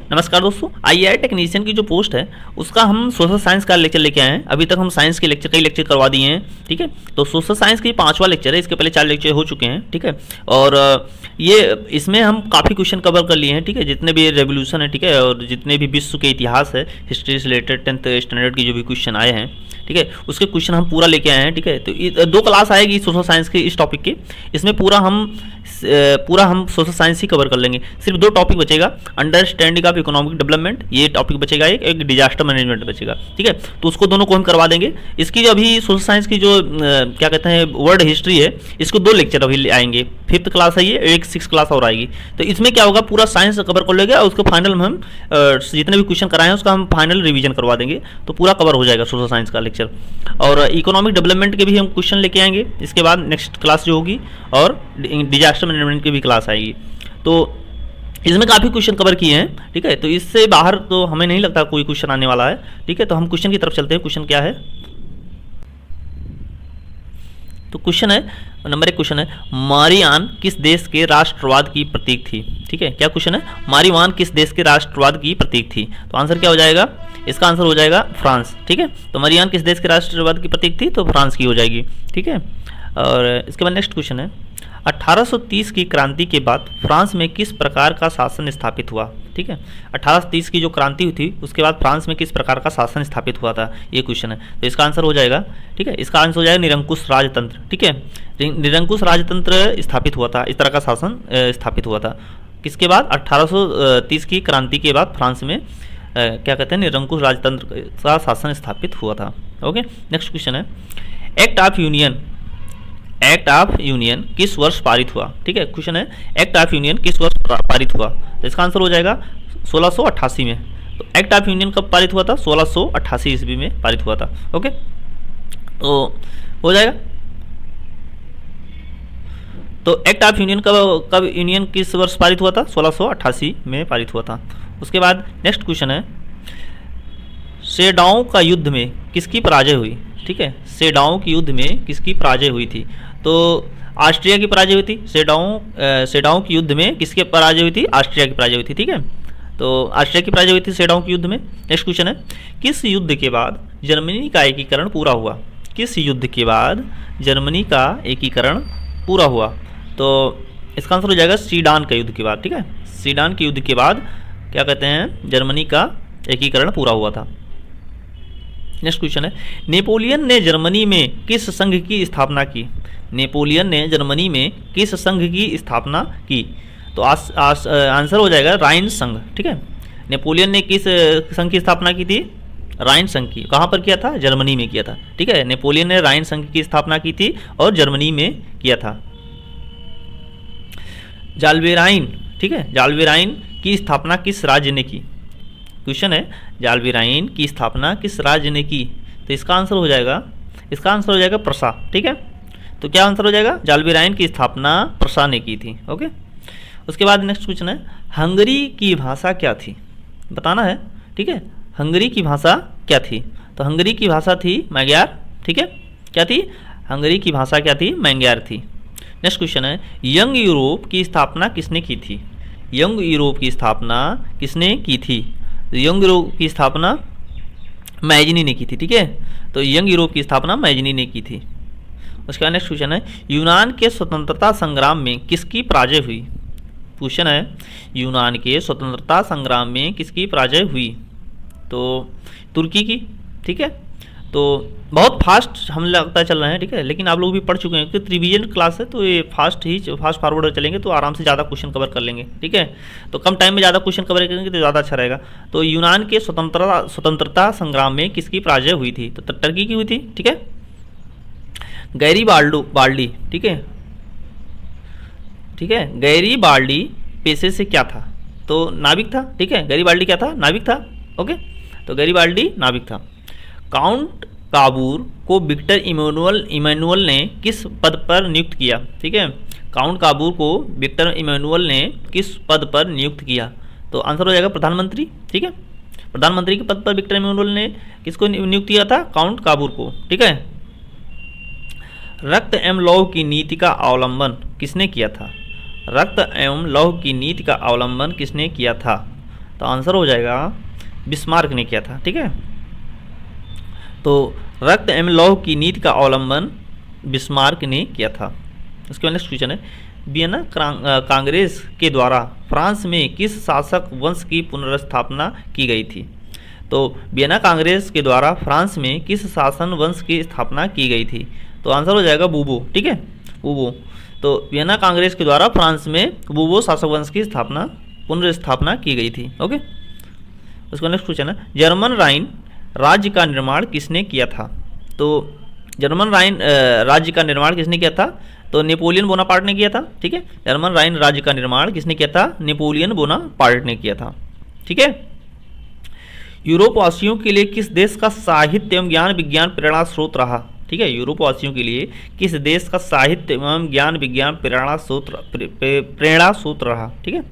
नमस्कार दोस्तों, II technician की जो पोस्ट है उसका हम सोशल साइंस का लेक्चर लेके आए हैं। अभी तक हम साइंस के लेक्चर कई लेक्चर करवा दिए हैं, ठीक है। तो सोशल साइंस की 5वां लेक्चर है, इसके पहले 4 लेक्चर हो चुके हैं, ठीक है। और ये इसमें हम काफ़ी क्वेश्चन कवर कर लिए हैं, ठीक है। जितने भी रेवोल्यूशन है, ठीक है, और जितने भी विश्व के इतिहास है, हिस्ट्री से रिलेटेड 10th स्टैंडर्ड की जो भी क्वेश्चन आए हैं, ठीक है, उसके क्वेश्चन हम पूरा लेके आए हैं, ठीक है। तो 2 क्लास आएगी सोशल साइंस की इस टॉपिक की। इसमें पूरा हम सोशल साइंस ही कवर कर लेंगे। सिर्फ 2 टॉपिक बचेगा, अंडरस्टैंडिंग ऑफ इकोनॉमिक डेवलपमेंट, ये टॉपिक बचेगा, एक डिजास्टर मैनेजमेंट बचेगा, ठीक है। तो उसको दोनों को हम करवा देंगे। इसकी जो अभी सोशल साइंस की जो क्या कहते हैं वर्ल्ड हिस्ट्री है, इसको 2 लेक्चर अभी आएंगे। 5th क्लास है ये, एक 6th क्लास और आएगी। तो इसमें क्या होगा, पूरा साइंस कवर कर लेंगे और उसको फाइनल में हम जितने भी क्वेश्चन कराए हैं उसका हम फाइनल रिवीजन करवा देंगे। तो पूरा कवर हो जाएगा सोशल साइंस का लेक्चर। और इकोनॉमिक डेवलपमेंट के भी हम क्वेश्चन लेके आएंगे इसके बाद नेक्स्ट क्लास जो होगी, और डिजास्टर मैनेजमेंट की भी क्लास आएगी। तो इसमें काफ़ी क्वेश्चन कवर किए हैं, ठीक है। तो इससे बाहर तो हमें नहीं लगता कोई क्वेश्चन आने वाला है, ठीक है। तो हम क्वेश्चन की तरफ चलते हैं। क्वेश्चन क्या है, तो क्वेश्चन है नंबर 1 क्वेश्चन है, मारियान किस देश के राष्ट्रवाद की प्रतीक थी, ठीक है। क्या क्वेश्चन है, मारियान किस देश के राष्ट्रवाद की प्रतीक थी। तो आंसर क्या हो जाएगा, इसका आंसर हो जाएगा फ्रांस, ठीक है। तो मारियान किस देश के राष्ट्रवाद की प्रतीक थी, तो फ्रांस की हो जाएगी, ठीक है। और इसके बाद नेक्स्ट क्वेश्चन है, 1830 की क्रांति के बाद फ्रांस में किस प्रकार का शासन स्थापित हुआ, ठीक है। 1830 की जो क्रांति हुई थी उसके बाद फ्रांस में किस प्रकार का शासन स्थापित हुआ था, ये क्वेश्चन है। तो इसका आंसर हो जाएगा, ठीक है, इसका आंसर हो जाएगा निरंकुश राजतंत्र, ठीक है। निरंकुश राजतंत्र स्थापित हुआ था, इस तरह का शासन स्थापित हुआ था। किसके बाद, 1830 की क्रांति के बाद फ्रांस में क्या कहते हैं निरंकुश राजतंत्र का शासन स्थापित हुआ था। ओके, नेक्स्ट क्वेश्चन है, एक्ट ऑफ यूनियन किस वर्ष पारित हुआ, ठीक है। क्वेश्चन है, एक्ट ऑफ यूनियन किस वर्ष पारित हुआ। तो इसका आंसर हो जाएगा 1688 में। तो एक्ट ऑफ यूनियन कब पारित हुआ था, 1688 ईस्वी में पारित हुआ था। ओके, तो हो जाएगा। तो एक्ट ऑफ यूनियन कब यूनियन किस वर्ष पारित हुआ था, 1688 में पारित हुआ था। उसके बाद नेक्स्ट क्वेश्चन है, सेडाओं का युद्ध में किसकी पराजय हुई, ठीक है। सेडाओं के युद्ध में किसकी पराजय हुई थी। तो ऑस्ट्रिया की पराजय हुई थी। सेडाओं के युद्ध में किसकी पराजय हुई थी, ऑस्ट्रिया की पराजय हुई थी, ठीक है। तो ऑस्ट्रिया की पराजय हुई थी सेडाओं के युद्ध में। नेक्स्ट क्वेश्चन है, किस युद्ध के बाद जर्मनी का एकीकरण पूरा हुआ, किस युद्ध के बाद जर्मनी का एकीकरण पूरा हुआ। तो इसका आंसर हो जाएगा सीडान का युद्ध के बाद, ठीक है। सीडान के युद्ध के बाद क्या कहते हैं जर्मनी का एकीकरण पूरा हुआ था। नेक्स्ट क्वेश्चन है, नेपोलियन ने जर्मनी में किस संघ की स्थापना की। नेपोलियन ने जर्मनी में किस संघ की स्थापना की। तो आंसर हो जाएगा राइन संघ, ठीक है। नेपोलियन ने किस संघ की स्थापना की थी, राइन संघ की। कहाँ पर किया था, जर्मनी में किया था, ठीक है। नेपोलियन ने राइन संघ की स्थापना की थी और जर्मनी में किया था। जाल्वेराइन, ठीक है, जाल्वेराइन की स्थापना किस राज्य ने की। क्वेश्चन है, जाल्वेराइन की स्थापना किस राज्य ने की। तो इसका आंसर हो जाएगा प्रसा, ठीक है। तो क्या आंसर हो जाएगा, जाल्वेराइन की स्थापना प्रसा ने की थी। ओके, उसके बाद नेक्स्ट क्वेश्चन है, हंगरी की भाषा क्या थी, बताना है, ठीक है। हंगरी की भाषा क्या थी। तो हंगरी की भाषा थी मैग्यार, ठीक है। क्या थी, हंगरी की भाषा क्या थी, मैग्यार थी। नेक्स्ट क्वेश्चन है, यंग यूरोप की स्थापना किसने की थी। यंग यूरोप की स्थापना किसने की थी। यंग यूरोप की स्थापना मैजनी ने की थी, ठीक है। तो यंग यूरोप की स्थापना मैजनी ने की थी। उसके बाद नेक्स्ट क्वेश्चन है, यूनान के स्वतंत्रता संग्राम में किसकी पराजय हुई। क्वेश्चन है, यूनान के स्वतंत्रता संग्राम में किसकी पराजय हुई। तो तुर्की की, ठीक है। तो बहुत फास्ट हम लगता चल रहे हैं, ठीक है, लेकिन आप लोग भी पढ़ चुके हैं कि रिवीजन क्लास है, तो ये फास्ट फॉरवर्ड चलेंगे तो आराम से ज़्यादा क्वेश्चन कवर कर लेंगे, ठीक है। तो कम टाइम में ज़्यादा क्वेश्चन कवर करेंगे तो ज़्यादा अच्छा रहेगा। तो यूनान के स्वतंत्रता संग्राम में किसकी पराजय हुई थी। तो टर्की की हुई थी, ठीक है। गैरीबाल्डी, ठीक है, ठीक है। गैरीबाल्डी पेशे से क्या था। तो नाविक था, ठीक है। गैरीबाल्डी क्या था, नाविक था। ओके, तो गैरीबाल्डी नाविक था। काउंट काबूर को विक्टर इमैनुअल ने किस पद पर नियुक्त किया, ठीक है। काउंट काबूर को विक्टर इमैनुअल ने किस पद पर नियुक्त किया। तो आंसर हो जाएगा प्रधानमंत्री, ठीक है। प्रधानमंत्री के पद पर विक्टर इमैनुअल ने किसको नियुक्त किया था, काउंट काबूर को, ठीक है। रक्त एवं लौह की नीति का अवलंबन किसने किया था। रक्त एवं लौह की नीति का अवलंबन किसने किया था। तो आंसर हो जाएगा बिस्मार्क ने किया था। ठीक है, तो रक्त एवं लौह की नीति का अवलंबन बिस्मार्क ने किया था। उसके बाद नेक्स्ट क्वेश्चन है, वियना कांग्रेस के द्वारा फ्रांस में किस शासक वंश की पुनर्स्थापना की गई थी? तो वियना कांग्रेस के द्वारा फ्रांस में किस शासन वंश की स्थापना की गई थी? तो आंसर हो जाएगा बूबो। ठीक है, बूबो। तो वियना कांग्रेस के द्वारा फ्रांस में बूबो शासक वंश की पुनर्स्थापना की गई थी। ओके, उसका नेक्स्ट क्वेश्चन है, जर्मन राइन राज्य का निर्माण किसने किया था? तो जर्मन राइन राज्य का निर्माण किसने किया था? तो नेपोलियन बोनापार्ट ने किया था। ठीक है, जर्मन राइन राज्य का निर्माण किसने किया था? नेपोलियन बोनापार्ट ने किया था। ठीक है, यूरोप वासियों के लिए किस देश का साहित्य एवं ज्ञान विज्ञान प्रेरणा स्रोत रहा? ठीक है, यूरोप वासियों के लिए किस देश का साहित्य एवं ज्ञान विज्ञान प्रेरणा स्रोत रहा? ठीक है,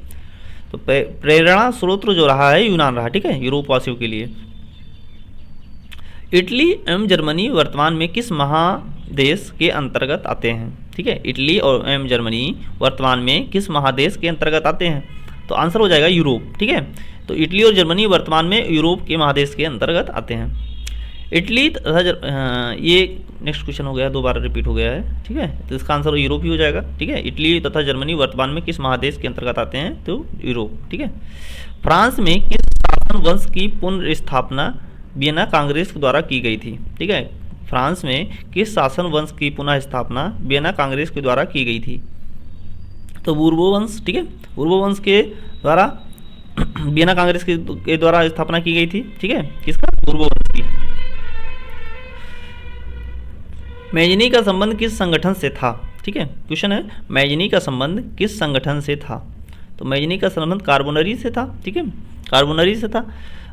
तो प्रेरणा स्रोत जो रहा है यूनान रहा। ठीक है, यूरोप वासियों के लिए। इटली एवं जर्मनी वर्तमान में किस महादेश के अंतर्गत आते हैं? ठीक है, इटली और एवं जर्मनी वर्तमान में किस महादेश के अंतर्गत आते हैं? तो आंसर हो जाएगा यूरोप। ठीक है, तो इटली और जर्मनी वर्तमान में यूरोप के महादेश के अंतर्गत आते हैं। इटली तथा ये नेक्स्ट क्वेश्चन हो गया, दोबारा रिपीट हो गया है। ठीक है, तो इसका आंसर यूरोप ही हो जाएगा। ठीक है, इटली तथा जर्मनी वर्तमान में किस महादेश के अंतर्गत आते हैं? तो यूरोप। ठीक है, फ्रांस में किस शासन वंश की पुनर्स्थापना वियना कांग्रेस के द्वारा की गई थी? ठीक है, फ्रांस में किस शासन वंश की पुनः स्थापना वियना कांग्रेस के द्वारा की गई थी? तो बूर्बो वंश। ठीक है, बूर्बो वंश के द्वारा वियना कांग्रेस के द्वारा स्थापना की गई थी। ठीक है, किसका? बूर्बो वंश की। मैजनी का संबंध किस संगठन से था? ठीक है, क्वेश्चन है, मैजनी का संबंध किस संगठन से था? तो मैजनी का संबंध कार्बोनरी से था। ठीक है, कार्बोनरी से था।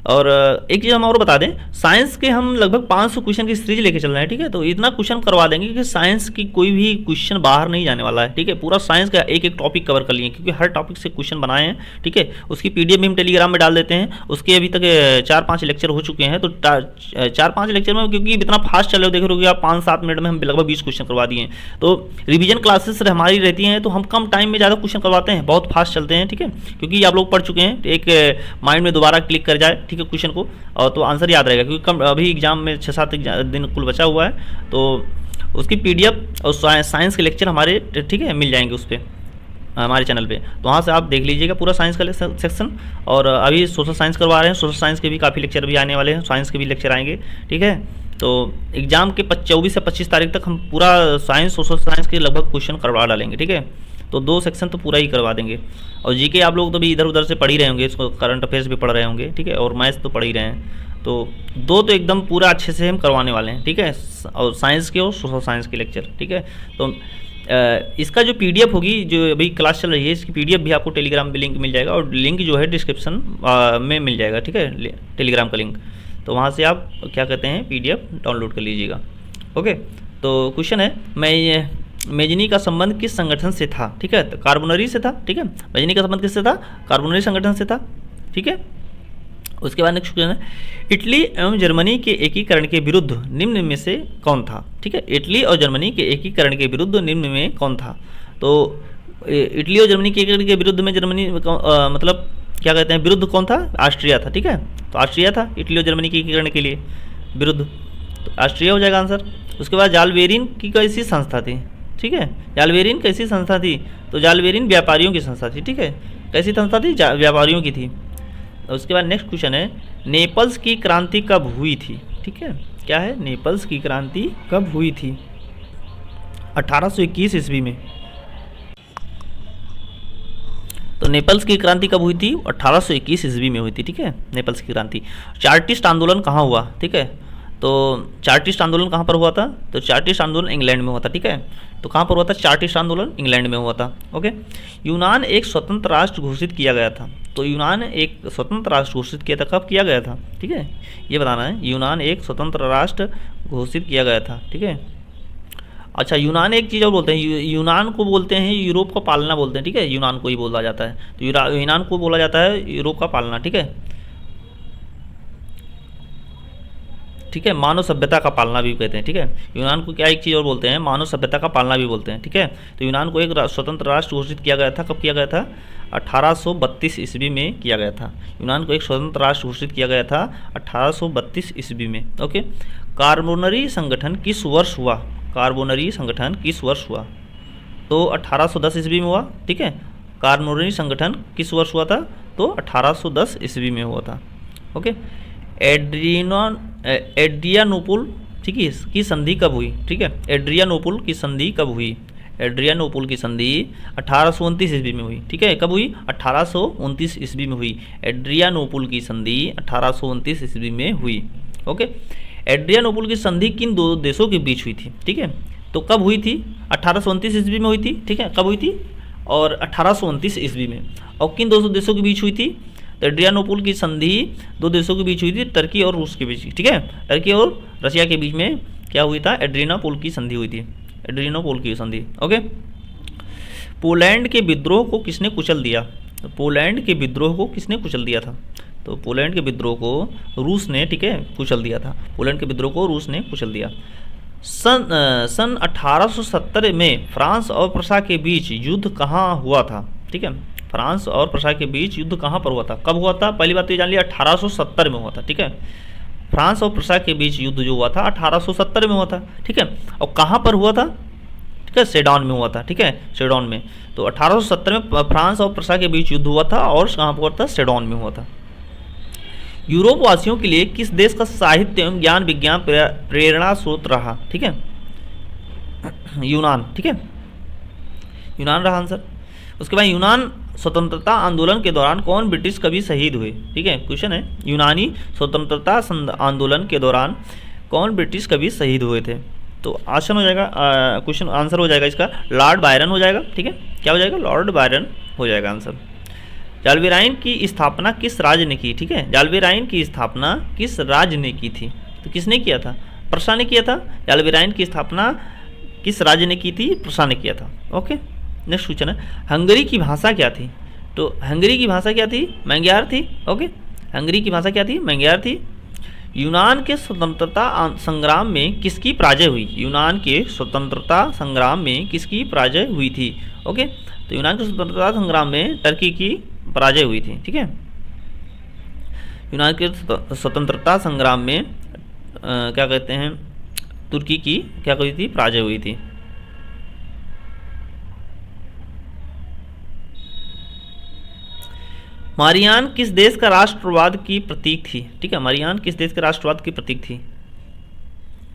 और एक चीज़ हम और बता दें, साइंस के हम लगभग 500 क्वेश्चन की सीरीज लेके चल रहे हैं। ठीक है, तो इतना क्वेश्चन करवा देंगे कि साइंस की कोई भी क्वेश्चन बाहर नहीं जाने वाला है। ठीक है, पूरा साइंस का एक एक टॉपिक कवर कर लिए, क्योंकि हर टॉपिक से क्वेश्चन बनाए हैं। ठीक है, उसकी पीडीएफ भी हम टेलीग्राम में डाल देते हैं। उसके अभी तक 4-5 लेक्चर हो चुके हैं। तो 4-5 लेक्चर में, क्योंकि इतना फास्ट चल रहे हो, देख रहे हो कि आप 5-7 मिनट में हम लगभग 20 क्वेश्चन करवा दिए हैं। तो रिविजन क्लासेस हमारी रहती हैं, तो हम कम टाइम में ज़्यादा क्वेश्चन करवाते हैं, बहुत फास्ट चलते हैं। ठीक है, क्योंकि आप लोग पढ़ चुके हैं, एक माइंड में दोबारा क्लिक कर जाए। ठीक है, क्वेश्चन को, और तो आंसर याद रहेगा, क्योंकि कम अभी एग्जाम में 6-7 दिन कुल बचा हुआ है। तो उसकी पीडीएफ और साइंस के लेक्चर हमारे, ठीक है, मिल जाएंगे उस पर, हमारे चैनल पे। तो वहाँ से आप देख लीजिएगा पूरा साइंस का सेक्शन। और अभी सोशल साइंस करवा रहे हैं, सोशल साइंस के भी काफ़ी लेक्चर भी आने वाले हैं, साइंस के भी लेक्चर आएंगे। ठीक है, तो एग्जाम के 24 से 25 तारीख तक हम पूरा साइंस, सोशल साइंस के लगभग क्वेश्चन करवा डालेंगे। ठीक है, तो 2 सेक्शन तो पूरा ही करवा देंगे। और जीके आप लोग तो भी इधर उधर से पढ़ ही रहे होंगे, इसको करंट अफेयर्स भी पढ़ रहे होंगे। ठीक है, और मैथ्स तो पढ़ ही रहे हैं। तो 2 तो एकदम पूरा अच्छे से हम करवाने वाले हैं। ठीक है, और साइंस के और सोशल साइंस के लेक्चर। ठीक है, तो इसका जो पीडीएफ होगी, जो अभी क्लास चल रही है, इसकी पीडीएफ भी आपको टेलीग्राम पे लिंक मिल जाएगा, और लिंक जो है डिस्क्रिप्शन में मिल जाएगा। ठीक है, टेलीग्राम का लिंक, तो वहाँ से आप क्या कहते हैं, पीडीएफ डाउनलोड कर लीजिएगा। ओके, तो क्वेश्चन है, मैजनी का संबंध किस संगठन से था? ठीक है, तो कार्बोनरी से था। ठीक है, मैजनी का संबंध किससे था? कार्बोनरी संगठन से था। ठीक है, उसके बाद नेक्स्ट क्वेश्चन है, इटली एवं जर्मनी के एकीकरण के विरुद्ध निम्न में से कौन था? ठीक है, इटली और जर्मनी के एकीकरण के विरुद्ध निम्न में कौन था? तो इटली और जर्मनी के एकीकरण के विरुद्ध में जर्मनी मतलब क्या कहते हैं, विरुद्ध कौन था? ऑस्ट्रिया था। ठीक है, तो ऑस्ट्रिया था इटली और जर्मनी के एकीकरण के लिए विरुद्ध, तो ऑस्ट्रिया हो जाएगा आंसर। उसके बाद जालबेरिन की कैसी संस्था थी? ठीक है, जालबेरिन कैसी संस्था थी? तो जालबेरिन व्यापारियों की संस्था थी। ठीक है, कैसी संस्था थी? व्यापारियों की थी। उसके बाद नेक्स्ट क्वेश्चन है, नेपल्स की क्रांति कब हुई थी? ठीक है, क्या है? नेपल्स की क्रांति कब हुई थी? 1821 ईस्वी में। तो नेपल्स की क्रांति कब हुई थी? 1821 ईस्वी में हुई थी। ठीक है, नेपल्स की क्रांति। चार्टिस्ट आंदोलन कहाँ हुआ? ठीक है, तो चार्टिस्ट आंदोलन कहाँ पर हुआ था? तो चार्टिस्ट आंदोलन इंग्लैंड में हुआ था। ठीक है, तो कहाँ पर हुआ था? चार्टिस्ट आंदोलन इंग्लैंड में हुआ था। ओके, यूनान एक स्वतंत्र राष्ट्र घोषित किया गया था। तो यूनान एक स्वतंत्र राष्ट्र घोषित किया था, कब किया गया था? ठीक है, ये बताना है। यूनान एक स्वतंत्र राष्ट्र घोषित किया गया था। ठीक है, अच्छा, यूनान एक चीज़ और बोलते हैं, यूनान को बोलते हैं यूरोप का पालना बोलते हैं। ठीक है, यूनान को ही बोला जाता है, तो यूनान को बोला जाता है यूरोप का पालना। ठीक है, ठीक है, मानव सभ्यता का पालना भी कहते हैं। ठीक है, यूनान को क्या एक चीज़ और बोलते हैं, मानव सभ्यता का पालना भी बोलते हैं। ठीक है, तो यूनान को एक स्वतंत्र राष्ट्र घोषित किया गया था। कब किया गया था? 1832 ईस्वी में किया गया था। यूनान को एक स्वतंत्र राष्ट्र घोषित किया गया था 1832 ईस्वी में। ओके, कार्बोनरी संगठन किस वर्ष हुआ? कार्बोनरी संगठन किस वर्ष हुआ? तो 1810 ईस्वी में हुआ। ठीक है, कार्बोनरी संगठन किस वर्ष हुआ था? तो 1810 ईस्वी में हुआ था। ओके, एड्रियानोपुल, ठीक है, की संधि कब हुई? ठीक है, एड्रियानोपुल की संधि कब हुई? एड्रियानोपुल की संधि 1829 ईस्वी में हुई। ठीक है, कब हुई? 1829 ईस्वी में हुई। एड्रियानोपुल की संधि 1829 ईस्वी में हुई। ओके, एड्रियानोपुल की संधि किन दो देशों के बीच हुई थी? ठीक है, तो कब हुई थी? 1829 ईस्वी में हुई थी। ठीक है, कब हुई थी? और 1829 ईस्वी में। और किन दो देशों के बीच हुई थी? तो एड्रियानोपुल की संधि दो देशों के बीच हुई थी, टर्की और रूस के बीच। ठीक है, टर्की और रशिया के बीच में क्या हुई था? एड्रियानोपुल की संधि हुई थी। एड्रियानोपुल की संधि। ओके, पोलैंड के विद्रोह को किसने कुचल दिया? तो पोलैंड के विद्रोह को किसने कुचल दिया था? तो पोलैंड के विद्रोह को रूस ने, ठीक है, कुचल दिया था। पोलैंड के विद्रोह को रूस ने कुचल दिया। सन 1870 में फ्रांस और प्रसा के बीच युद्ध कहाँ हुआ था? ठीक है, फ्रांस और प्रसा के बीच युद्ध कहाँ पर हुआ था? कब हुआ था? पहली बात तो ये जान लिया, 1870 में हुआ था। ठीक है, फ्रांस और प्रसा के बीच युद्ध जो हुआ था 1870 में हुआ था। ठीक है, और कहाँ पर हुआ था? ठीक है, सेडॉन में हुआ था। ठीक है, सेडॉन में। तो 1870 में फ्रांस और प्रसा के बीच युद्ध हुआ था, और कहाँ पर हुआ था? सेडॉन में हुआ था। यूरोप वासियों के लिए किस देश का साहित्य एवं ज्ञान विज्ञान प्रेरणा स्रोत रहा? ठीक है, यूनान। ठीक है, यूनान रहा आंसर। उसके बाद यूनान स्वतंत्रता आंदोलन के दौरान कौन ब्रिटिश कवि शहीद हुए? ठीक है, क्वेश्चन है, यूनानी स्वतंत्रता आंदोलन के दौरान कौन ब्रिटिश कवि शहीद हुए थे? तो आसान हो जाएगा, क्वेश्चन आंसर हो जाएगा इसका लॉर्ड बायरन हो जाएगा। ठीक है, क्या हो जाएगा? लॉर्ड बायरन हो जाएगा आंसर। जाल्वेराइन की स्थापना किस राज्य ने की? ठीक है, जाल्वेराइन की स्थापना किस राज्य ने की थी? तो किसने किया था? प्रसा ने किया था। जाल्वेराइन की स्थापना किस राज्य ने की थी? प्रसा ने किया था। ओके, नेक्स्ट क्वेश्चन है, हंगरी की भाषा क्या थी? तो हंगरी की भाषा क्या थी? मैंग्यार थी। ओके, हंगरी की भाषा क्या थी? मैंग्यार थी। यूनान के स्वतंत्रता संग्राम में किसकी पराजय हुई? यूनान के स्वतंत्रता संग्राम में किसकी पराजय हुई थी? ओके, तो यूनान के स्वतंत्रता संग्राम में टर्की की पराजय हुई थी। ठीक है, यूनान के स्वतंत्रता संग्राम में क्या कहते हैं, तुर्की की क्या हुई थी? पराजय हुई थी। मारियान किस देश का राष्ट्रवाद की प्रतीक थी? ठीक है, मारियान किस देश के राष्ट्रवाद की प्रतीक थी?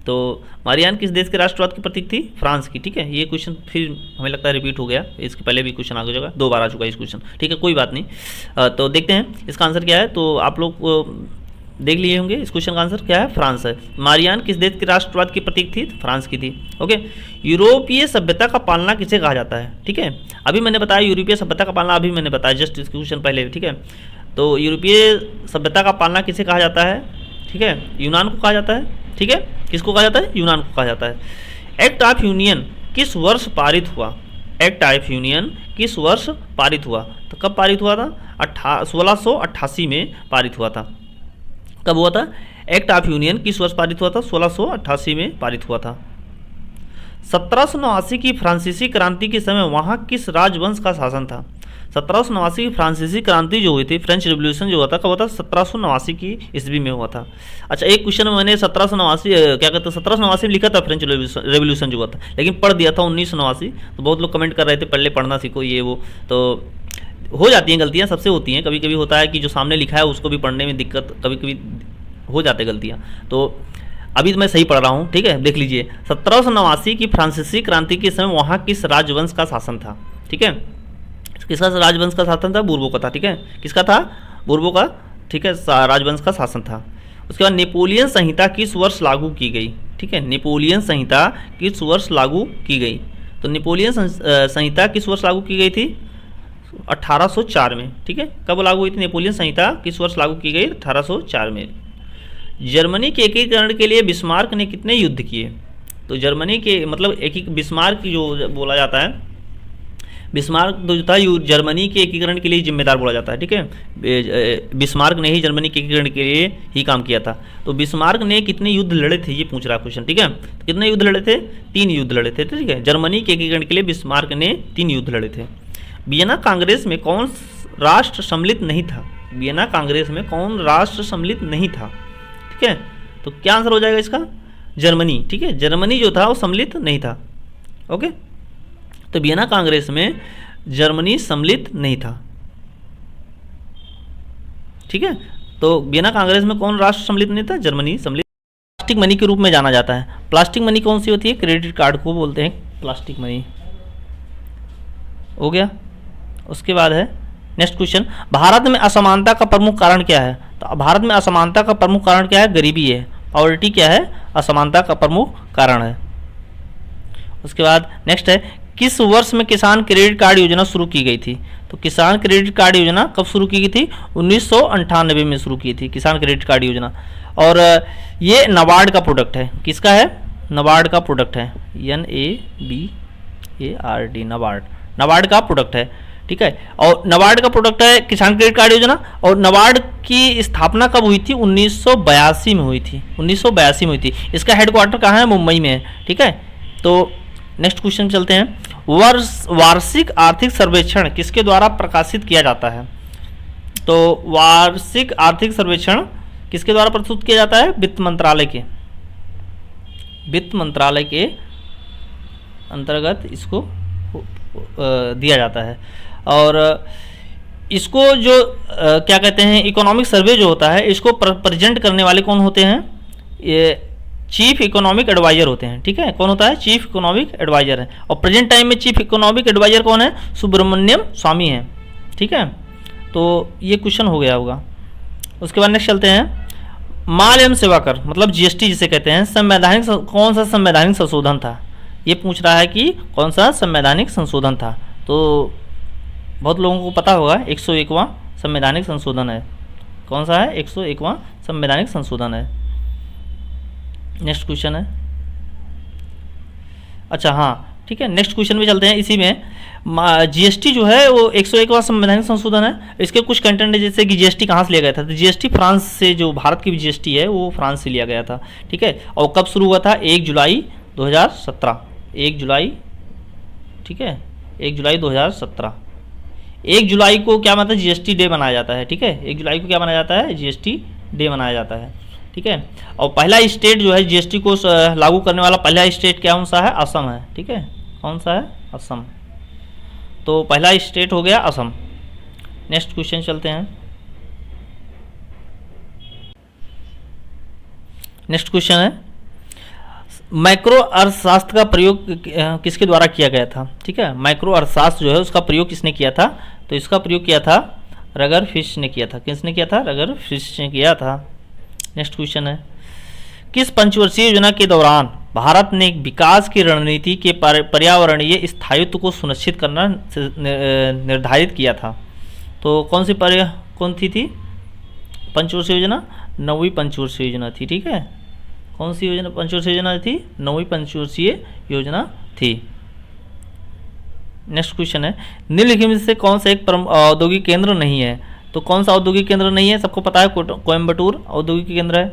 तो मारियान किस देश के राष्ट्रवाद की प्रतीक थी? फ्रांस की। ठीक है, ये क्वेश्चन फिर हमें लगता है रिपीट हो गया, इसके पहले भी क्वेश्चन आ जाएगा, 2 बार आ चुका है इस क्वेश्चन। ठीक है, कोई बात नहीं। तो देखते हैं इसका आंसर क्या है। तो आप लोग देख लिए होंगे, इस क्वेश्चन का आंसर क्या है? फ्रांस है। मारियान किस देश के राष्ट्रवाद की प्रतीक थी? फ्रांस की थी। ओके, यूरोपीय सभ्यता का पालना किसे कहा जाता है? ठीक है, अभी मैंने बताया यूरोपीय सभ्यता का पालना, अभी मैंने बताया जस्ट इस क्वेश्चन पहले। ठीक है, तो यूरोपीय सभ्यता का पालना किसे कहा जाता है? ठीक है, यूनान को कहा जाता है। ठीक है, किसको कहा जाता है? यूनान को कहा जाता है। एक्ट ऑफ यूनियन किस वर्ष पारित हुआ? एक्ट ऑफ यूनियन किस वर्ष पारित हुआ? तो कब पारित हुआ था? 1688 में पारित हुआ था। कब हुआ था? एक्ट ऑफ यूनियन किस वर्ष पारित हुआ था? 1688 में पारित हुआ था। 1789 की फ्रांसीसी क्रांति के समय वहाँ किस राजवंश का शासन था? 1789 की फ्रांसीसी क्रांति जो हुई थी, फ्रेंच रिवॉल्यूशन जो हुआ था, कब हुआ था? 1789 की ईस्वी में हुआ था। अच्छा, एक क्वेश्चन में मैंने 1789 क्या कहते हैं 1789 में लिखा था फ्रेंच रेवोल्यूशन जो हुआ था, लेकिन पढ़ दिया था 1989। तो बहुत लोग कमेंट कर रहे थे पहले पढ़ना सीखो ये वो, तो हो जाती हैं गलतियाँ, सबसे होती हैं। कभी कभी होता है कि जो सामने लिखा है उसको भी पढ़ने में दिक्कत कभी कभी हो जाते गलतियाँ। तो अभी तो मैं सही पढ़ रहा हूँ। ठीक है, देख लीजिए, 1789 की फ्रांसीसी क्रांति के समय वहाँ किस राजवंश का शासन था? ठीक है, किसका राजवंश का शासन था? बूर्बो का था। ठीक है, किसका था? बूर्बो का। ठीक है, राजवंश का शासन था। उसके बाद नेपोलियन संहिता किस वर्ष लागू की गई? ठीक है, नेपोलियन संहिता किस वर्ष लागू की गई? तो नेपोलियन संहिता किस वर्ष लागू की गई थी? 1804 में। ठीक है, कब लागू हुई थी नेपोलियन संहिता? किस वर्ष लागू की गई? 1804 में। जर्मनी के एकीकरण के लिए बिस्मार्क ने कितने युद्ध किए? तो जर्मनी के मतलब बिस्मार्क जो बोला जाता है, बिस्मार्क जो था जर्मनी के एकीकरण के लिए जिम्मेदार बोला जाता है, ठीक है। बिस्मार्क ने ही जर्मनी के एकीकरण के लिए ही काम किया था। तो बिस्मार्क ने कितने युद्ध लड़े थे, ये पूछ रहा क्वेश्चन, ठीक है। तो कितने युद्ध लड़े थे? 3 युद्ध लड़े थे, ठीक है। जर्मनी के एकीकरण के लिए बिस्मार्क ने 3 युद्ध लड़े थे। वियना कांग्रेस में कौन राष्ट्र सम्मिलित नहीं था? वियना कांग्रेस में कौन राष्ट्र सम्मिलित नहीं था, ठीक है। तो क्या आंसर हो जाएगा इसका? जर्मनी, ठीक है। जर्मनी जो था वो सम्मिलित नहीं था, ओके। तो वियना कांग्रेस में जर्मनी सम्मिलित नहीं था, ठीक है। तो वियना कांग्रेस में कौन राष्ट्र सम्मिलित नहीं था? जर्मनी सम्मिलित। प्लास्टिक मनी के रूप में जाना जाता है। प्लास्टिक मनी कौन सी होती है? क्रेडिट कार्ड को बोलते हैं प्लास्टिक मनी, हो गया। उसके बाद है नेक्स्ट क्वेश्चन, भारत में असमानता का प्रमुख कारण क्या है? तो भारत में असमानता का प्रमुख कारण क्या है? गरीबी है। पॉवर्टी क्या है? असमानता का प्रमुख कारण है। उसके बाद नेक्स्ट है, किस वर्ष में किसान क्रेडिट कार्ड योजना शुरू की गई थी? तो किसान क्रेडिट कार्ड योजना कब शुरू की गई थी? 1998 में शुरू की थी किसान क्रेडिट कार्ड योजना। और ये नाबार्ड का प्रोडक्ट है। किसका है? नाबार्ड का प्रोडक्ट है, NABARD, नाबार्ड का प्रोडक्ट है, ठीक है। और नाबार्ड का प्रोडक्ट है किसान क्रेडिट कार्ड योजना। और नाबार्ड की स्थापना कब हुई थी? 1982 में हुई थी, 1982 में हुई थी। इसका हेडक्वार्टर कहाँ है? मुंबई में है, ठीक है। तो नेक्स्ट क्वेश्चन चलते हैं, वार्षिक आर्थिक सर्वेक्षण किसके द्वारा प्रकाशित किया जाता है? तो वार्षिक आर्थिक सर्वेक्षण किसके द्वारा प्रस्तुत किया जाता है? वित्त मंत्रालय के अंतर्गत इसको दिया जाता है। और इसको जो क्या कहते हैं, इकोनॉमिक सर्वे जो होता है, इसको प्रेजेंट करने वाले कौन होते हैं? ये चीफ इकोनॉमिक एडवाइजर होते हैं, ठीक है। कौन होता है? चीफ इकोनॉमिक एडवाइजर है। और प्रेजेंट टाइम में चीफ इकोनॉमिक एडवाइजर कौन है? सुब्रमण्यम स्वामी है, ठीक है। तो ये क्वेश्चन हो गया होगा। उसके बाद नेक्स्ट चलते हैं, माल एवं सेवा कर मतलब जीएसटी जिसे कहते हैं, संवैधानिक कौन सा संवैधानिक संशोधन था? ये पूछ रहा है कि कौन सा संवैधानिक संशोधन था। तो बहुत लोगों को पता होगा 101वां संवैधानिक संशोधन है। कौन सा है? 101वां संवैधानिक संशोधन है। नेक्स्ट क्वेश्चन है, अच्छा हाँ ठीक है, नेक्स्ट क्वेश्चन में चलते हैं। इसी में जीएसटी जो है वो 101वां संवैधानिक संशोधन है। इसके कुछ कंटेंट है, जैसे कि जीएसटी कहाँ से लिया गया था? तो जीएसटी फ्रांस से, जो भारत की जीएसटी है वो फ्रांस से लिया गया था, ठीक है। और कब शुरू हुआ था? 1 जुलाई 2017, 1 जुलाई, ठीक है, 1 जुलाई 2017। 1 जुलाई को क्या मतलब जीएसटी डे मनाया जाता है, ठीक है। 1 जुलाई को क्या मनाया जाता है? जीएसटी डे मनाया जाता है, ठीक है। और पहला स्टेट जो है जीएसटी को लागू करने वाला पहला स्टेट कौन सा है? असम है, ठीक है। कौन सा है? असम। तो पहला स्टेट हो गया असम। नेक्स्ट क्वेश्चन चलते हैं। नेक्स्ट क्वेश्चन है, माइक्रो अर्थशास्त्र का प्रयोग किसके द्वारा किया गया था? ठीक है, माइक्रो अर्थशास्त्र जो है उसका प्रयोग किसने किया था? तो इसका प्रयोग किया था रदरफिश ने किया था। किसने किया था? रदरफिश ने किया था। नेक्स्ट क्वेश्चन है, किस पंचवर्षीय योजना के दौरान भारत ने विकास की रणनीति के पर्यावरणीय स्थायित्व को सुनिश्चित करना निर्धारित किया था? तो कौन सी थी पंचवर्षीय योजना? 9वीं पंचवर्षीय योजना थी, ठीक है। कौन सी योजना पंचवर्षीय योजना थी? 9वीं पंचवर्षीय योजना थी। नेक्स्ट क्वेश्चन है, निम्नलिखित में से कौन सा एक औद्योगिक केंद्र नहीं है? तो कौन सा औद्योगिक केंद्र नहीं है? सबको पता है कोयम्बटूर औद्योगिक केंद्र है,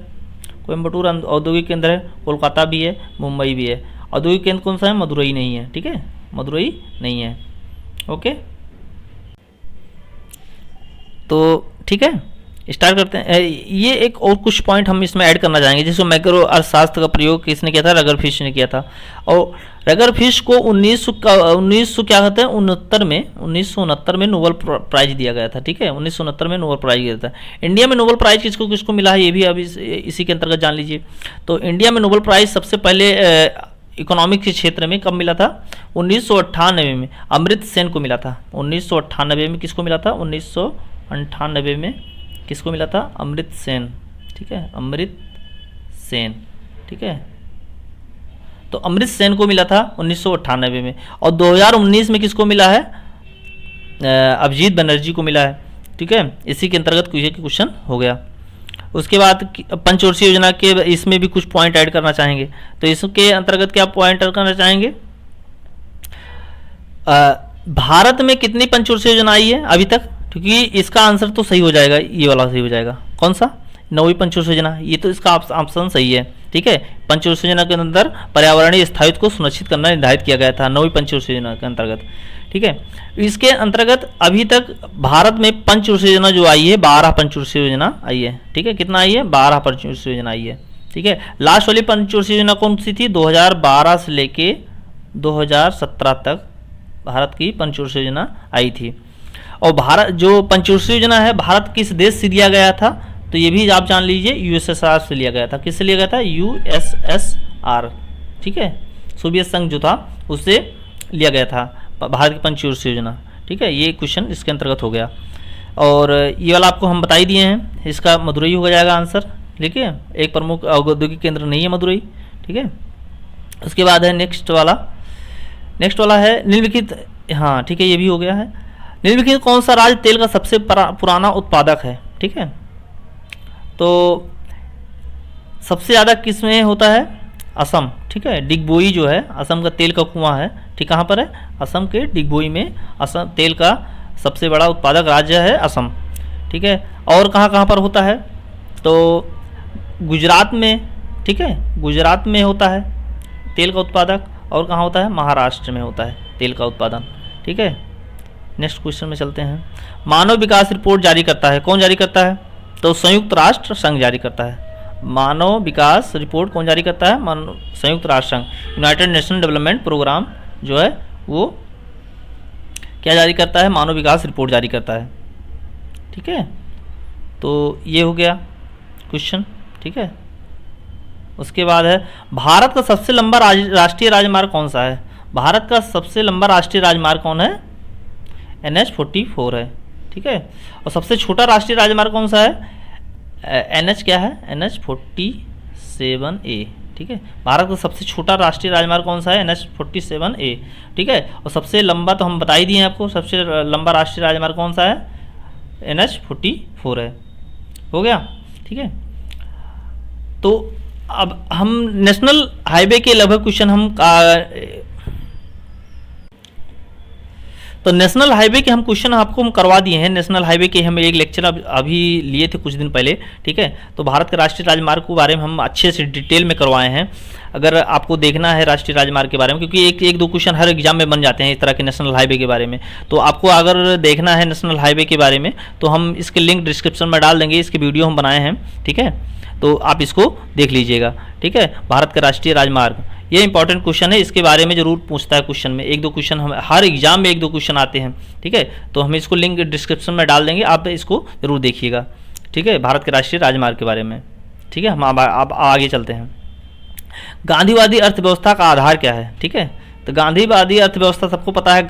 कोयम्बटूर औद्योगिक केंद्र है, कोलकाता भी है, मुंबई भी है। औद्योगिक केंद्र कौन सा है? मदुरई नहीं है, ठीक है, मदुरई नहीं है, ओके। तो ठीक है, स्टार्ट करते हैं। ये एक और कुछ पॉइंट हम इसमें ऐड करना चाहेंगे, जिसको मैक्रो अर्थशास्त्र का प्रयोग किसने किया था? रदरफिश ने किया था। और रदरफिश को 1900 क्या कहते हैं 1969 में नोबेल प्राइज दिया गया था, ठीक है। 1969 में नोबेल प्राइज दिया था। इंडिया में नोबेल प्राइज किसको किसको मिला है, ये भी अभी इसी के अंतर्गत जान लीजिए। तो इंडिया में नोबेल प्राइज सबसे पहले इकोनॉमिक्स के क्षेत्र में कब मिला था? 1998 में अमृत सेन को मिला था। 1998 में किसको मिला था? 1998 में किसको मिला था? अमृत सेन, ठीक है, अमृत सेन, ठीक है। तो अमृत सेन को मिला था 1998 में। और 2019 में किसको मिला है? अभिजीत बनर्जी को मिला है, ठीक है। इसी के अंतर्गत क्वेश्चन हो गया। उसके बाद पंचवर्षीय योजना के इसमें भी कुछ पॉइंट ऐड करना चाहेंगे। तो इसके अंतर्गत क्या पॉइंट ऐड करना चाहेंगे? भारत में कितनी पंचवर्षीय योजना आई है अभी तक, क्योंकि इसका आंसर तो सही हो जाएगा, ये वाला सही हो जाएगा। कौन सा? 9वीं पंचवर्षीय योजना, ये तो इसका ऑप्शन सही है। ठीक है, पंचवर्षीय योजना के अंदर पर्यावरणीय स्थायित्व को सुनिश्चित करना निर्धारित किया गया था 9वीं पंचवर्षीय योजना के अंतर्गत। ठीक है, इसके अंतर्गत अभी तक भारत में पंचवर्षीय योजना जो आई है 12 पंचवर्षीय योजना आई है। ठीक है, कितना आई है? 12 पंचवर्षीय योजना आई है। ठीक है, लास्ट वाली पंचवर्षीय योजना कौन सी थी? 2012 से लेके 2017 तक भारत की पंचवर्षीय योजना आई थी। और भारत जो पंचवर्षीय योजना है भारत किस देश से लिया गया था, तो ये भी आप जान लीजिए, यूएसएसआर से लिया गया था। किससे लिया गया था? यूएसएसआर। ठीक है, सोवियत संघ जो था उससे लिया गया था भारत की पंचवर्षीय योजना। ठीक है, ये क्वेश्चन इसके अंतर्गत हो गया। और ये वाला आपको हम बता ही दिए हैं, इसका मदुरई हो जाएगा आंसर। ठीक है, एक प्रमुख औद्योगिक केंद्र नहीं है मदुरई। ठीक है, उसके बाद है नेक्स्ट वाला है निम्नलिखित। हाँ ठीक है, ये भी हो गया है। निम्नलिखित कौन सा राज्य तेल का सबसे पुराना उत्पादक है? ठीक है, तो सबसे ज़्यादा किस में होता है? असम। ठीक है, डिगबोई जो है असम का तेल का कुआं है। ठीक, कहाँ पर है? असम के डिगबोई में असम तेल का सबसे बड़ा उत्पादक राज्य है असम। ठीक है, और कहाँ कहाँ पर होता है? तो गुजरात में। ठीक है, गुजरात में होता है तेल का उत्पादक। और कहाँ होता है? महाराष्ट्र में होता है तेल का उत्पादन। ठीक है, नेक्स्ट क्वेश्चन में चलते हैं। मानव विकास रिपोर्ट जारी करता है, कौन जारी करता है? तो संयुक्त राष्ट्र संघ जारी करता है। मानव विकास रिपोर्ट कौन जारी करता है? संयुक्त राष्ट्र संघ, यूनाइटेड नेशन डेवलपमेंट प्रोग्राम जो है वो क्या जारी करता है? मानव विकास रिपोर्ट जारी करता है। ठीक है, तो ये हो गया क्वेश्चन। ठीक है, उसके बाद है भारत का सबसे लंबा राष्ट्रीय राजमार्ग कौन सा है? भारत का सबसे लंबा राष्ट्रीय राजमार्ग कौन है? NH-44 है। ठीक है, और सबसे छोटा राष्ट्रीय राजमार्ग कौन सा है? NH क्या है? NH-47A। ठीक है, भारत का सबसे छोटा राष्ट्रीय राजमार्ग कौन सा है? NH-47A। ठीक है, और सबसे लंबा तो हम बता ही दिए हैं आपको, सबसे लंबा राष्ट्रीय राजमार्ग कौन सा है? NH-44 है। हो गया। ठीक है, तो अब हम नेशनल हाईवे के लगभग क्वेश्चन तो नेशनल हाईवे के हम क्वेश्चन आपको करवा दिए हैं। नेशनल हाईवे के हम एक लेक्चर अभी लिए थे कुछ दिन पहले। ठीक है, तो भारत के राष्ट्रीय राजमार्ग के बारे में हम अच्छे से डिटेल में करवाए हैं। अगर आपको देखना है राष्ट्रीय राजमार्ग के बारे में, क्योंकि एक दो क्वेश्चन हर एग्जाम में बन जाते हैं इस तरह के नेशनल हाईवे के बारे में, तो आपको अगर देखना है नेशनल हाईवे के बारे में तो हम इसके लिंक डिस्क्रिप्शन में डाल देंगे। इसके वीडियो हम बनाए हैं। ठीक है, तो आप इसको देख लीजिएगा। ठीक है, भारत का राष्ट्रीय राजमार्ग ये इंपॉर्टेंट क्वेश्चन है, इसके बारे में जरूर पूछता है क्वेश्चन में। एक दो क्वेश्चन हम हर एग्जाम में एक दो क्वेश्चन आते हैं। ठीक है, तो हम इसको लिंक डिस्क्रिप्शन में डाल देंगे, आप इसको जरूर देखिएगा। ठीक है, भारत के राष्ट्रीय राजमार्ग के बारे में। ठीक है, हम अब आगे चलते हैं। गांधीवादी अर्थव्यवस्था का आधार क्या है? ठीक है, तो गांधीवादी अर्थव्यवस्था सबको पता है।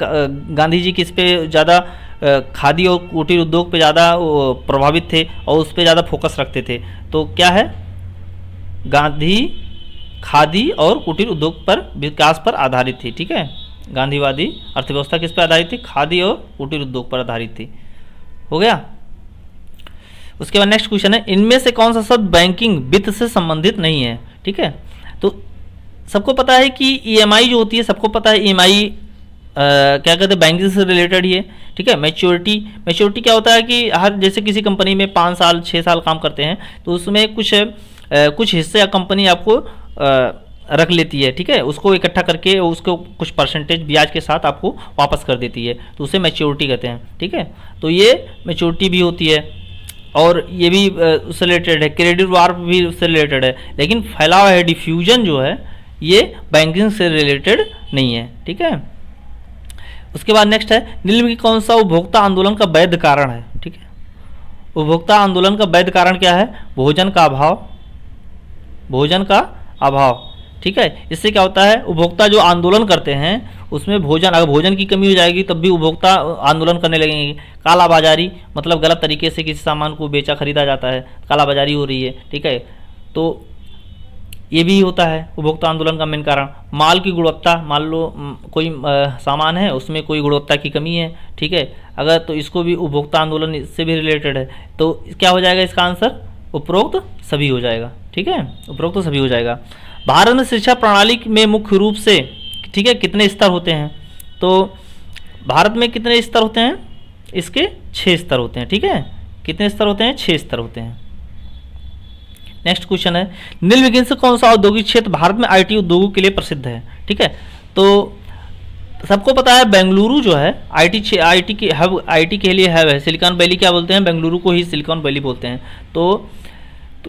गांधी जी किस पे ज़्यादा खादी और कुटीर उद्योग पे ज़्यादा प्रभावित थे और उस पर ज़्यादा फोकस रखते थे। तो क्या है? गांधी खादी और कुटीर उद्योग पर विकास पर आधारित थी। ठीक है, गांधीवादी अर्थव्यवस्था किस पर आधारित थी? खादी और कुटीर उद्योग पर आधारित थी। हो गया। उसके बाद नेक्स्ट क्वेश्चन है, इनमें से कौन सा शब्द बैंकिंग वित्त से संबंधित नहीं है? ठीक है, तो सबको पता है कि EMI जो होती है, सबको पता है EMI क्या कहते हैं? बैंकिंग से रिलेटेड ही है। ठीक है, मैच्योरिटी क्या होता है कि हर जैसे किसी कंपनी में 5 साल 6 साल काम करते हैं तो उसमें कुछ हिस्से कंपनी आपको रख लेती है। ठीक है, उसको इकट्ठा करके उसको कुछ परसेंटेज ब्याज के साथ आपको वापस कर देती है, तो उसे मैच्योरिटी कहते हैं। ठीक है, तो ये मैच्योरिटी भी होती है और ये भी उससे रिलेटेड है। क्रेडिट वार्प भी उससे रिलेटेड है, लेकिन फैलाव है डिफ्यूजन जो है ये बैंकिंग से रिलेटेड नहीं है। ठीक है, उसके बाद नेक्स्ट है, निम्न में कौन सा उपभोक्ता आंदोलन का वैध कारण है? ठीक है, उपभोक्ता आंदोलन का वैध कारण क्या है? भोजन का अभाव। ठीक है, इससे क्या होता है? उपभोक्ता जो आंदोलन करते हैं उसमें अगर भोजन की कमी हो जाएगी तब भी उपभोक्ता आंदोलन करने लगेंगे। कालाबाजारी मतलब गलत तरीके से किसी सामान को बेचा खरीदा जाता है, कालाबाजारी हो रही है। ठीक है, तो ये भी होता है उपभोक्ता आंदोलन का मेन कारण। माल की गुणवत्ता, मान लो कोई सामान है उसमें कोई गुणवत्ता की कमी है। ठीक है, अगर तो इसको भी उपभोक्ता आंदोलन इससे भी रिलेटेड है, तो क्या हो जाएगा इसका आंसर? उपरोक्त सभी हो जाएगा। ठीक है, उपरोक्त सभी हो जाएगा। भारत में शिक्षा प्रणाली में मुख्य रूप से, ठीक है, कितने स्तर होते हैं? तो भारत में कितने स्तर होते हैं? इसके 6 स्तर होते हैं। ठीक है, कितने स्तर होते हैं? 6 स्तर होते हैं। नेक्स्ट क्वेश्चन है, निम्नलिखित से कौन सा औद्योगिक क्षेत्र भारत में आईटी उद्योगों के लिए प्रसिद्ध है? ठीक है, तो सबको पता है बेंगलुरु जो है आईटी की हब, आईटी के लिए हब है। सिलिकॉन वैली क्या बोलते हैं? बेंगलुरु को ही सिलिकॉन वैली बोलते हैं। तो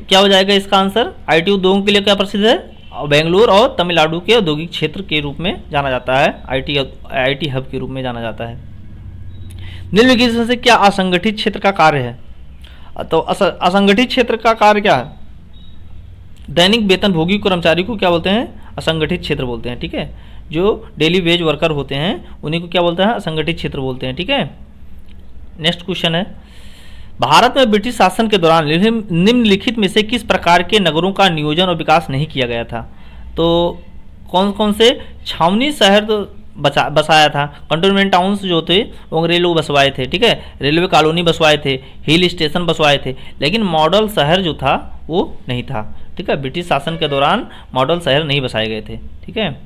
क्या हो जाएगा इसका आंसर? आईटी उद्योगों के लिए क्या प्रसिद्ध है? बेंगलुरु और तमिलनाडु के औद्योगिक क्षेत्र के रूप में जाना जाता है, आईटी हब के रूप में जाना जाता है। निम्नलिखित में से क्या असंगठित क्षेत्र का कार्य है? तो असंगठित क्षेत्र का कार्य क्या है? दैनिक वेतनभोगी कर्मचारी को क्या बोलते हैं? असंगठित क्षेत्र बोलते हैं। ठीक है, जो डेली वेज वर्कर होते हैं उन्हीं को क्या बोलते हैं? असंगठित क्षेत्र बोलते हैं। ठीक है, नेक्स्ट क्वेश्चन है, भारत में ब्रिटिश शासन के दौरान निम्नलिखित में से किस प्रकार के नगरों का नियोजन और विकास नहीं किया गया था? तो कौन कौन से? छावनी शहर तो बसाया था, कंटोनमेंट टाउन्स जो थे वो अंग्रेज लोग बसवाए थे। ठीक है, रेलवे कॉलोनी बसवाए थे, हिल स्टेशन बसवाए थे, लेकिन मॉडल शहर जो था वो नहीं था। ठीक है, ब्रिटिश शासन के दौरान मॉडल शहर नहीं बसाए गए थे। ठीक है,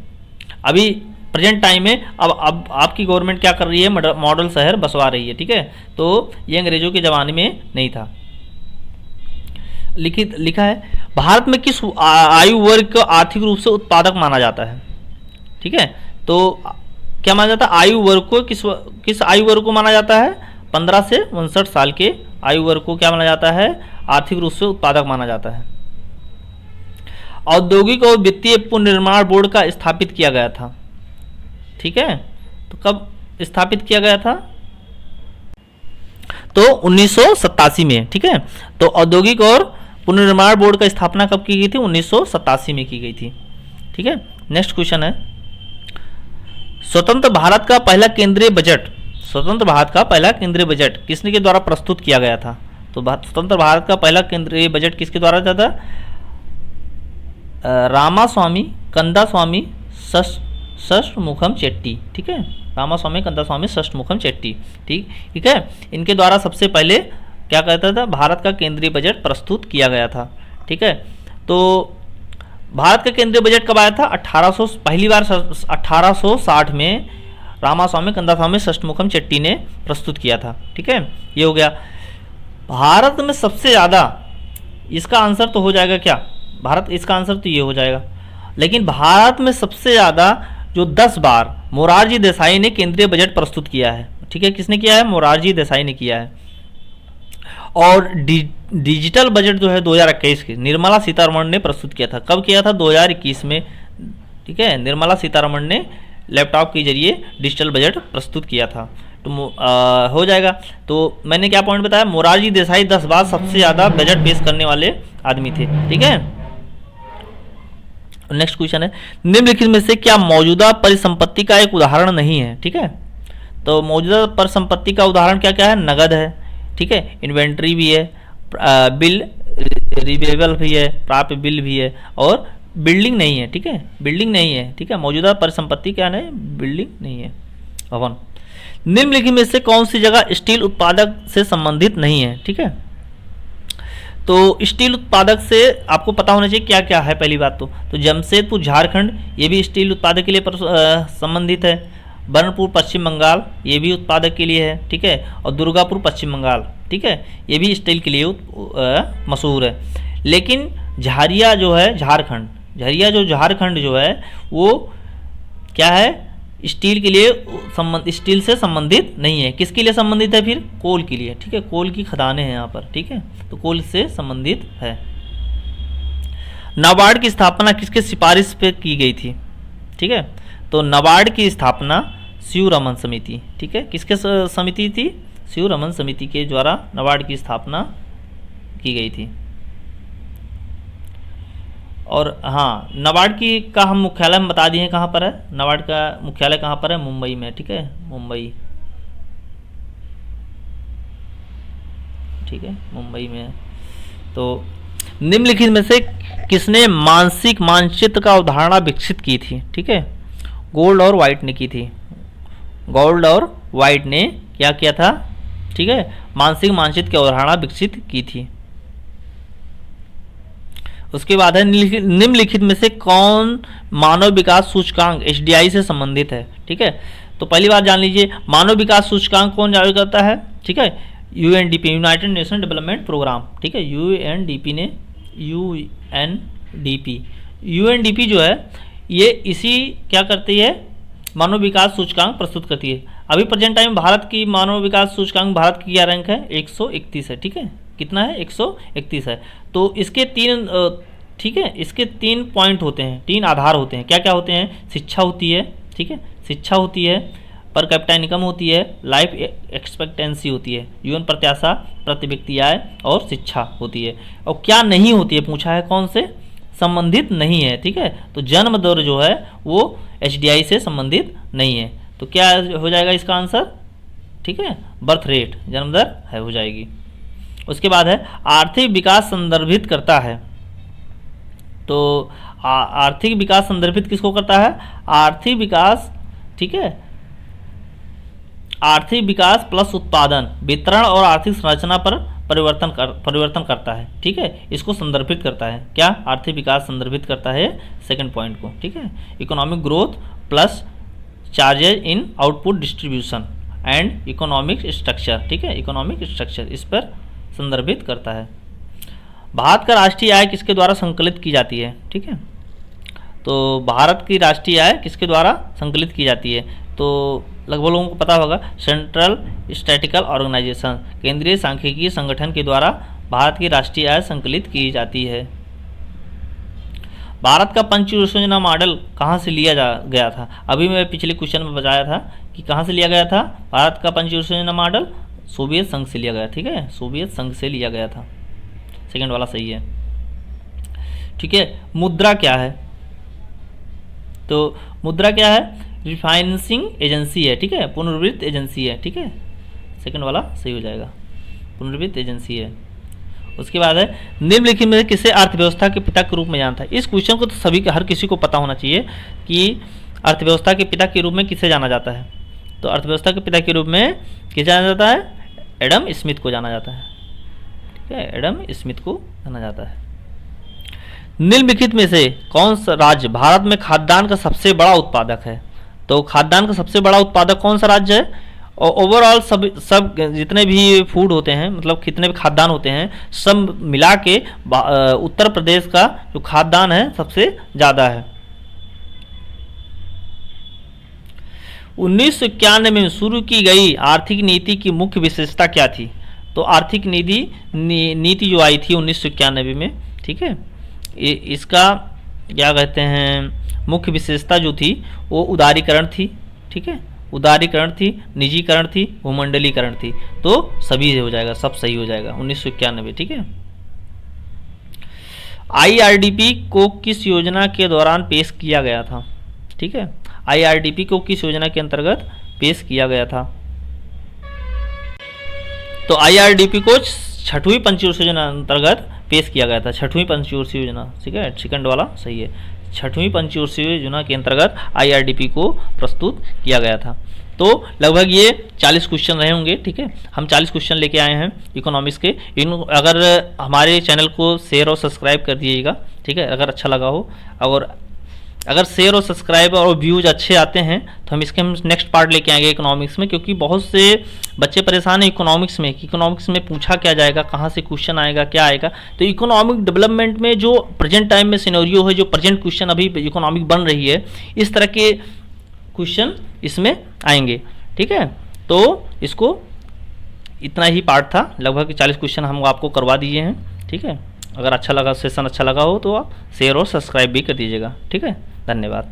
अभी प्रेजेंट टाइम में अब आपकी गवर्नमेंट क्या कर रही है? मॉडल शहर बसवा रही है। ठीक है, तो ये अंग्रेजों के ज़माने में नहीं था। लिखा है, भारत में किस आयु वर्ग को आर्थिक रूप से उत्पादक माना जाता है? ठीक है, तो क्या माना जाता है? आयु वर्ग को किस आयु वर्ग को माना जाता है? 15 से 59 साल के आयु वर्ग को क्या माना जाता है? आर्थिक रूप से उत्पादक माना जाता है। औद्योगिक और वित्तीय पुनर्निर्माण बोर्ड का स्थापित किया गया था। ठीक है, तो कब स्थापित किया गया था? तो 1987 में। ठीक है, तो औद्योगिक और पुनर्निर्माण बोर्ड का स्थापना कब की गई थी? 1987 में की गई थी। ठीक है, नेक्स्ट क्वेश्चन है, स्वतंत्र भारत का पहला केंद्रीय बजट, स्वतंत्र भारत का पहला केंद्रीय बजट किसने के द्वारा प्रस्तुत किया गया था? तो स्वतंत्र भारत का पहला केंद्रीय बजट किसके द्वारा था? रामास्वामी कंदास्वामी षष्ठमुखम चेट्टी। ठीक है, रामास्वामी कंदास्वामी षष्ठमुखम चेट्टी। ठीक है, इनके द्वारा सबसे पहले क्या कहता था? भारत का केंद्रीय बजट प्रस्तुत किया गया था। ठीक है, तो भारत का केंद्रीय बजट कब आया था? पहली बार 1860 में रामास्वामी कंदास्वामी षष्ठमुखम चेट्टी ने प्रस्तुत किया था। ठीक है, ये हो गया। भारत में सबसे ज़्यादा, इसका आंसर तो हो जाएगा क्या? भारत, इसका आंसर तो ये हो जाएगा, लेकिन भारत में सबसे ज़्यादा जो 10 बार मोरारजी देसाई ने केंद्रीय बजट प्रस्तुत किया है। ठीक है, किसने किया है? मोरारजी देसाई ने किया है। और डिजिटल बजट जो है 2021 की निर्मला सीतारमण ने प्रस्तुत किया था। कब किया था? 2021 में। ठीक है, निर्मला सीतारमण ने लैपटॉप के जरिए डिजिटल बजट प्रस्तुत किया था। तो हो जाएगा। तो मैंने क्या पॉइंट बताया? मोरारजी देसाई 10 बार सबसे ज़्यादा बजट पेश करने वाले आदमी थे। ठीक है, नेक्स्ट क्वेश्चन है, निम्नलिखित में से क्या मौजूदा परिसंपत्ति का एक उदाहरण नहीं है? ठीक है, तो मौजूदा परिसंपत्ति का उदाहरण क्या क्या है? नगद है। ठीक है, इन्वेंट्री भी है, बिल रिवेबल भी है, प्राप्य बिल भी है, और बिल्डिंग नहीं है। ठीक है, बिल्डिंग नहीं है। ठीक है, मौजूदा परिसंपत्ति क्या है? बिल्डिंग नहीं है, भवन। निम्नलिखित में से कौन सी जगह स्टील उत्पादक से संबंधित नहीं है? ठीक है, तो स्टील उत्पादक से आपको पता होना चाहिए क्या क्या है। पहली बात तो जमशेदपुर झारखंड, ये भी स्टील उत्पादक के लिए संबंधित है। बर्नपुर पश्चिम बंगाल, ये भी उत्पादक के लिए है। ठीक है, और दुर्गापुर पश्चिम बंगाल, ठीक है, ये भी स्टील के लिए मशहूर है। लेकिन झारिया जो है झारखंड, झारखंड जो है वो क्या है? स्टील के लिए स्टील से संबंधित नहीं है। किसके लिए संबंधित है फिर? कोल के लिए। ठीक है, कोल की खदानें हैं यहाँ पर। ठीक है, तो कोल से संबंधित है। नाबार्ड की स्थापना किसके सिफारिश पे की गई थी? ठीक है, तो नाबार्ड की स्थापना शिव रमन समिति, ठीक है, किसके समिति थी? शिव रमन समिति के द्वारा नाबार्ड की स्थापना की गई थी। और हाँ, नाबार्ड की का हम मुख्यालय हम बता दिए हैं कहाँ पर है। नाबार्ड का मुख्यालय कहाँ पर है? मुंबई में। ठीक है, मुंबई। ठीक है, मुंबई में है। तो निम्नलिखित में से किसने मानसिक मानचित्र का अवधारणा विकसित की थी? ठीक है, गोल्ड और वाइट ने की थी। गोल्ड और वाइट ने क्या किया था? ठीक है, मानसिक मानचित्र की अवधारणा विकसित की थी। उसके बाद है निम्नलिखित में से कौन मानव विकास सूचकांक HDI से संबंधित है? ठीक है, तो पहली बात जान लीजिए, मानव विकास सूचकांक कौन जारी करता है, ठीक है, UNDP, united nation development programme, ठीक है, यूएनडीपी जो है ये इसी क्या करती है, मानव विकास सूचकांक प्रस्तुत करती है। अभी प्रेजेंट टाइम भारत की मानव विकास सूचकांक, भारत की क्या रैंक है, 131 है, ठीक है, कितना है, 131 है। तो इसके तीन ठीक है, इसके 3 पॉइंट होते हैं, 3 आधार होते हैं, क्या क्या होते हैं, शिक्षा होती है, ठीक है, शिक्षा होती है, पर कैपिटा इनकम होती है, लाइफ एक्सपेक्टेंसी होती है, जीवन प्रत्याशा, प्रति व्यक्ति आय और शिक्षा होती है। और क्या नहीं होती है पूछा है, कौन से संबंधित नहीं है, ठीक है, तो जन्म दर जो है वो HDI से संबंधित नहीं है। तो क्या हो जाएगा इसका आंसर, ठीक है, बर्थ रेट, जन्म दर है हो जाएगी। उसके बाद है आर्थिक विकास संदर्भित करता है। तो आर्थिक विकास संदर्भित किसको करता है, आर्थिक विकास, ठीक है, आर्थिक विकास प्लस उत्पादन, वितरण और आर्थिक संरचना पर परिवर्तन करता है, ठीक है, इसको संदर्भित करता है। क्या, आर्थिक विकास संदर्भित करता है सेकंड पॉइंट को, ठीक है। Economic growth plus charges in output distribution and economic structure, ठीक है, इकोनॉमिक स्ट्रक्चर इस पर संदर्भित करता है। भारत का राष्ट्रीय आय किसके द्वारा संकलित की जाती है, ठीक है, तो भारत की राष्ट्रीय आय किसके द्वारा संकलित की जाती है, तो लगभग लोगों को पता होगा, सेंट्रल स्टैटिकल ऑर्गेनाइजेशन, केंद्रीय सांख्यिकीय संगठन के द्वारा भारत की राष्ट्रीय आय संकलित की जाती है। भारत का पंचवर्षीय योजना मॉडल कहाँ से लिया गया था, अभी मैं पिछले क्वेश्चन में बताया था कि कहाँ से लिया गया था, भारत का पंचवर्षीय योजना मॉडल सोवियत संघ से लिया गया, ठीक है, सोवियत संघ से लिया गया था, सेकंड वाला सही है, ठीक है। मुद्रा क्या है, तो मुद्रा क्या है, रिफाइनेंसिंग एजेंसी है, ठीक है, पुनर्वित्त एजेंसी है, ठीक है, सेकंड वाला सही हो जाएगा, पुनर्वित्त एजेंसी है। उसके बाद है निम्नलिखित में किसे अर्थव्यवस्था के पिता के रूप में जानता है। इस क्वेश्चन को तो सभी हर किसी को पता होना चाहिए कि अर्थव्यवस्था के पिता के रूप में किसे जाना जाता है। तो अर्थव्यवस्था के पिता के रूप में किसे जाना जाता है, एडम स्मिथ को जाना जाता है, ठीक है, एडम स्मिथ को जाना जाता है। निम्नलिखित में से कौन सा राज्य भारत में खाद्यान्न का सबसे बड़ा उत्पादक है, तो खाद्यान्न का सबसे बड़ा उत्पादक कौन सा राज्य है, और ओवरऑल सब जितने भी फूड होते हैं, मतलब कितने भी खाद्यान्न होते हैं, सब मिला के उत्तर प्रदेश का जो खाद्यान्न है सबसे ज़्यादा है। 1991 में शुरू की गई आर्थिक नीति की मुख्य विशेषता क्या थी, तो आर्थिक नीति जो आई थी 1991 में, ठीक है, इसका क्या कहते हैं, मुख्य विशेषता जो थी वो उदारीकरण थी, ठीक है, उदारीकरण थी, निजीकरण थी, भूमंडलीकरण थी। तो सभी हो जाएगा, सब सही हो जाएगा 1991, ठीक है। IRDP को किस योजना के दौरान पेश किया गया था, ठीक है, IRDP को किस योजना के अंतर्गत पेश किया गया था, तो IRDP को 6वीं पंचवर्षीय योजना अंतर्गत पेश किया गया था, 6वीं पंचवर्षीय योजना, ठीक है, सेकंड वाला सही है, 6वीं पंचवर्षीय योजना के अंतर्गत IRDP को प्रस्तुत किया गया था। तो लगभग ये 40 क्वेश्चन रहे होंगे, ठीक है, हम 40 क्वेश्चन लेके आए हैं इकोनॉमिक्स के। अगर हमारे चैनल को शेयर और सब्सक्राइब कर दीजिएगा, ठीक है, अगर अच्छा लगा हो, और अगर शेयर और सब्सक्राइब और व्यूज अच्छे आते हैं तो हम नेक्स्ट पार्ट लेके आएंगे इकोनॉमिक्स में, क्योंकि बहुत से बच्चे परेशान हैं इकोनॉमिक्स में कि इकोनॉमिक्स में पूछा क्या जाएगा, कहाँ से क्वेश्चन आएगा, क्या आएगा। तो इकोनॉमिक डेवलपमेंट में जो प्रेजेंट टाइम में सिनेरियो है, जो प्रेजेंट क्वेश्चन अभी इकोनॉमिक बन रही है, इस तरह के क्वेश्चन इसमें आएंगे, ठीक है। तो इसको इतना ही पार्ट था, लगभग 40 क्वेश्चन हम आपको करवा दिए हैं, ठीक है। अगर अच्छा लगा, सेशन अच्छा लगा हो तो आप शेयर और सब्सक्राइब भी कर दीजिएगा, ठीक है। धन्यवाद।